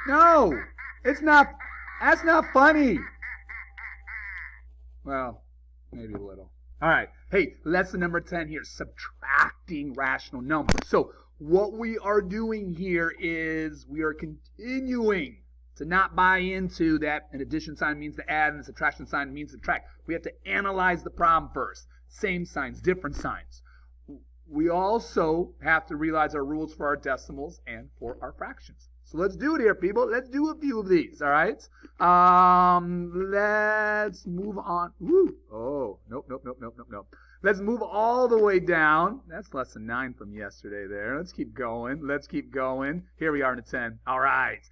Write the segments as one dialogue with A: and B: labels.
A: No, it's not. That's not funny. Well, maybe a little. All right. Hey, lesson number 10 here, subtracting rational numbers. So what we are doing here is we are continuing to not buy into that an addition sign means to add and a subtraction sign means to subtract. We have to analyze the problem first. Same signs, different signs. We also have to realize our rules for our decimals and for our fractions. So let's do it here, people. Let's do a few of these, all right? Let's move on. Woo. Oh, nope. Let's move all the way down. That's lesson 9 from yesterday there. Let's keep going. Here we are in a 10. All right.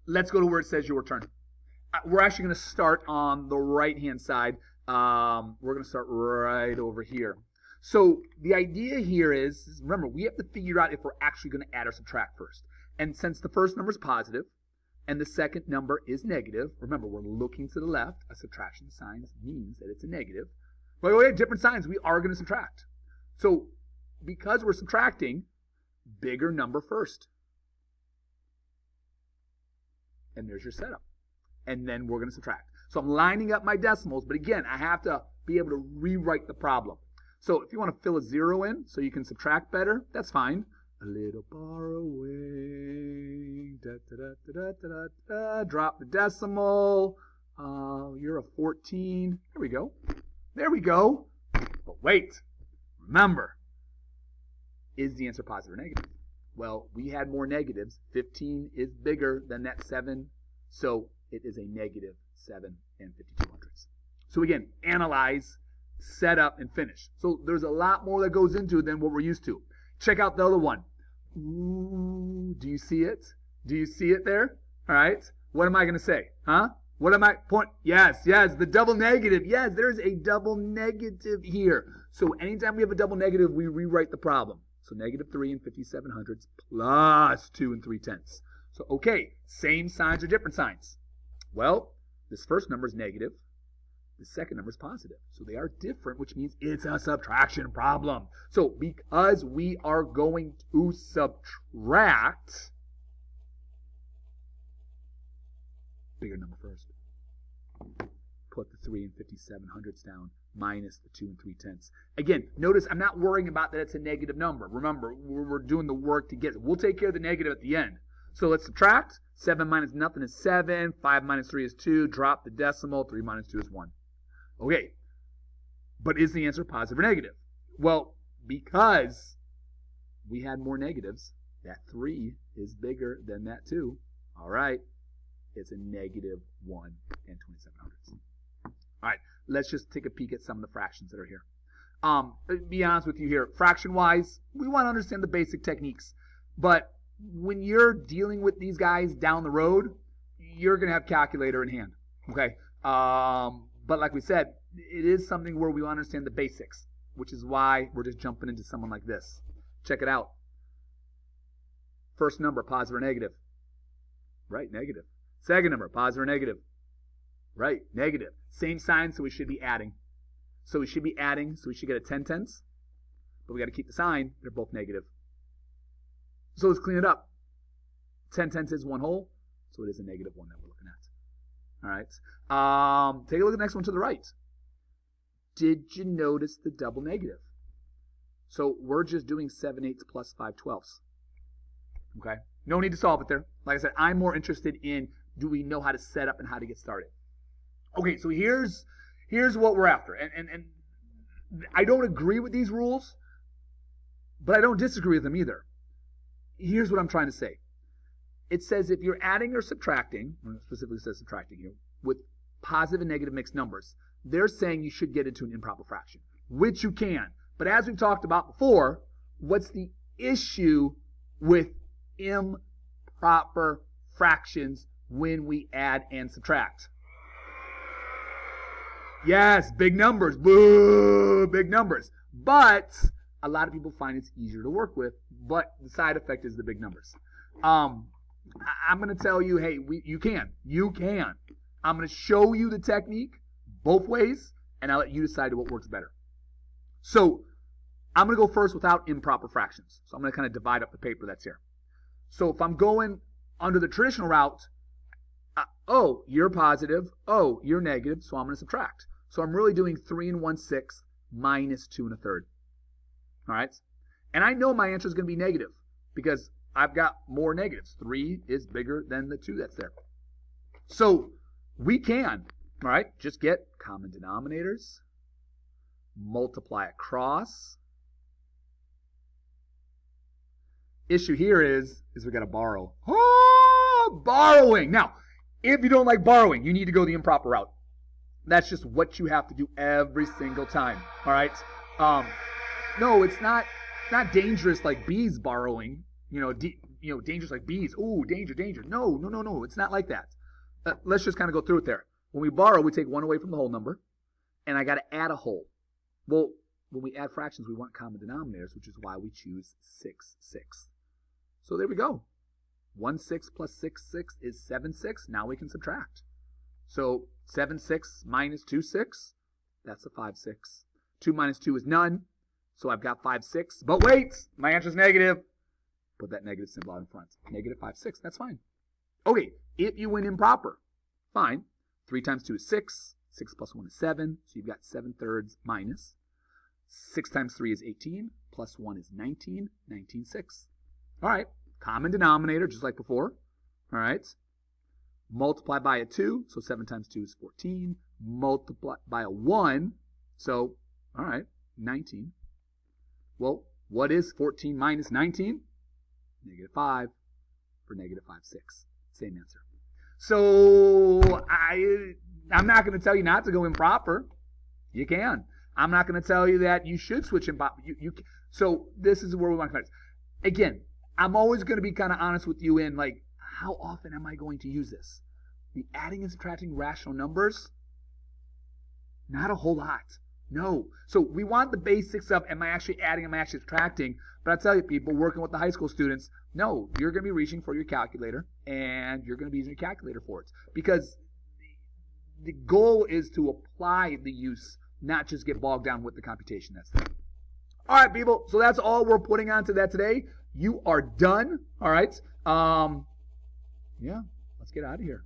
A: Let's go to where it says your turn. We're actually going to start on the right-hand side. We're going to start right over here. So the idea here is, remember, we have to figure out if we're actually going to add or subtract first. And since the first number is positive and the second number is negative, remember, we're looking to the left. A subtraction sign means that it's a negative. But we have different signs. We are going to subtract. So because we're subtracting, bigger number first. And there's your setup. And then we're going to subtract. So I'm lining up my decimals, but again, I have to be able to rewrite the problem. So if you want to fill a 0 in so you can subtract better, that's fine. A little far away, drop the decimal. You're a 14. There we go. But wait, remember, is the answer positive or negative? Well, we had more negatives. 15 is bigger than that 7, so it is a negative 7 and 52/100ths. So again, analyze, set up, and finish. So there's a lot more that goes into it than what we're used to. Check out the other one. Ooh, do you see it? Do you see it there? All right. What am I going to say? Huh? What am I point? Yes, the double negative. Yes, there's a double negative here. So anytime we have a double negative, we rewrite the problem. So negative 3 and 57/100ths plus 2 and 3/10ths. So okay, same signs or different signs? Well, this first number is negative. The second number is positive. So they are different, which means it's a subtraction problem. So because we are going to subtract, bigger number first. Put the 3 and 57/100ths down, minus the 2 and 3/10ths. Again, notice I'm not worrying about that it's a negative number. Remember, we're doing the work to get it. We'll take care of the negative at the end. So let's subtract. 7 minus nothing is 7. 5 minus 3 is 2. Drop the decimal. 3 minus 2 is 1. Okay, but is the answer positive or negative? Well, because we had more negatives, that 3 is bigger than that 2. All right, it's a negative 1 and 27/100ths. All right, let's just take a peek at some of the fractions that are here. Be honest with you here, fraction-wise, we want to understand the basic techniques. But when you're dealing with these guys down the road, you're going to have calculator in hand. Okay. But like we said, it is something where we want to understand the basics, which is why we're just jumping into someone like this. Check it out. First number, positive or negative? Right, negative. Second number, positive or negative? Right, negative. Same sign, so we should be adding. So we should be adding, so we should get a 10/10ths. But we got to keep the sign. They're both negative. So let's clean it up. 10/10ths is 1 whole, so it is a negative 1 that we're looking at. All right. Take a look at the next one to the right. Did you notice the double negative? So we're just doing 7/8 plus 5/12. Okay. No need to solve it there. Like I said, I'm more interested in do we know how to set up and how to get started. Okay, so here's what we're after. And I don't agree with these rules, but I don't disagree with them either. Here's what I'm trying to say. It says if you're adding or subtracting, or it specifically says subtracting here, with positive and negative mixed numbers, they're saying you should get into an improper fraction, which you can. But as we've talked about before, what's the issue with improper fractions when we add and subtract? Yes, big numbers. Boo, big numbers. But a lot of people find it's easier to work with, but the side effect is the big numbers. I'm going to tell you, hey, you can. I'm going to show you the technique both ways, and I'll let you decide what works better. So I'm going to go first without improper fractions. So I'm going to kind of divide up the paper that's here. So if I'm going under the traditional route, oh, you're positive, oh, you're negative, so I'm going to subtract. So I'm really doing 3 1/6 minus 2 1/3. All right? And I know my answer is going to be negative because I've got more negatives. 3 is bigger than the 2 that's there. So we can, all right, just get common denominators, multiply across. Issue here is we got to borrow. Oh, borrowing. Now, if you don't like borrowing, you need to go the improper route. That's just what you have to do every single time. All right. No, it's not dangerous like bees borrowing. Dangerous like bees. Ooh, danger, danger. No. It's not like that. Let's just kind of go through it there. When we borrow, we take 1 away from the whole number, and I got to add a whole. Well, when we add fractions, we want common denominators, which is why we choose 6, 6. So there we go. 1/6 plus 6/6 is 7/6. Now we can subtract. So 7/6 minus 2/6, that's a 5/6. 2 minus 2 is none. So I've got 5/6. But wait, my answer is negative. Put that negative symbol out in front. Negative 5/6, that's fine. Okay, if you went improper, fine. 3 times 2 is 6. 6 plus 1 is 7. So you've got 7/3 minus. 6 times 3 is 18. Plus 1 is 19. 19/6. All right, common denominator, just like before. All right. Multiply by a 2, so 7 times 2 is 14. Multiply by a 1, so, all right, 19. Well, what is 14 minus 19? Negative 5 for negative 5/6. Same answer. So, I'm not going to tell you not to go improper. You can. I'm not going to tell you that you should switch improper. So, this is where we want to finish. Again, I'm always going to be kind of honest with you in, like, how often am I going to use this? The adding and subtracting rational numbers? Not a whole lot. No. So we want the basics of, am I actually adding, am I actually subtracting? But I tell you, people working with the high school students, no, you're going to be reaching for your calculator, and you're going to be using your calculator for it. Because the goal is to apply the use, not just get bogged down with the computation that's there. All right, people. So that's all we're putting onto that today. You are done. All right. Yeah, let's get out of here.